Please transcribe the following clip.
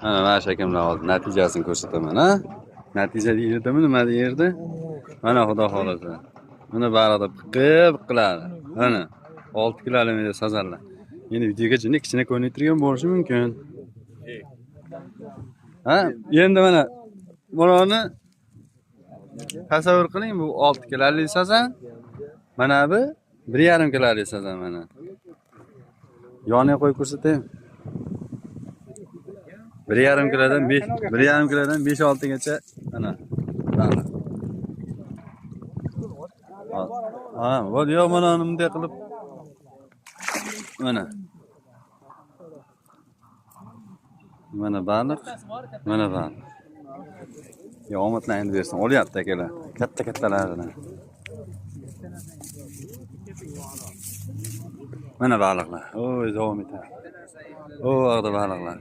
Mana mana shakamlar hozir natijasini ko'rsataman, ha? Natija deydimi, nima deydi? Mana xudo xolasa. Mana baliqda piqib-piqiladi. Mana 6 kilometr sazanlar. Endi videoga kichkina ko'rinib turgan bo'lishi mumkin. Ha? Endi mana bularni tasavvur qiling, bu 6 kilolik sazan. Mana bu 1,5 kilolik sazan mana. Yoniga qo'yib ko'rsataymi? 1,5 kilodan 5, 1,5 kilodan 5-6 gacha mana. Ha, bu yo'q mana bunday qilib mana. Mana baliq, mana baliq. Yo, omadlarini bersin. Olyapti akalar. Katta-kattalarni. Mana baliqlar. Oy, davom etadi. O, orada baliqlar.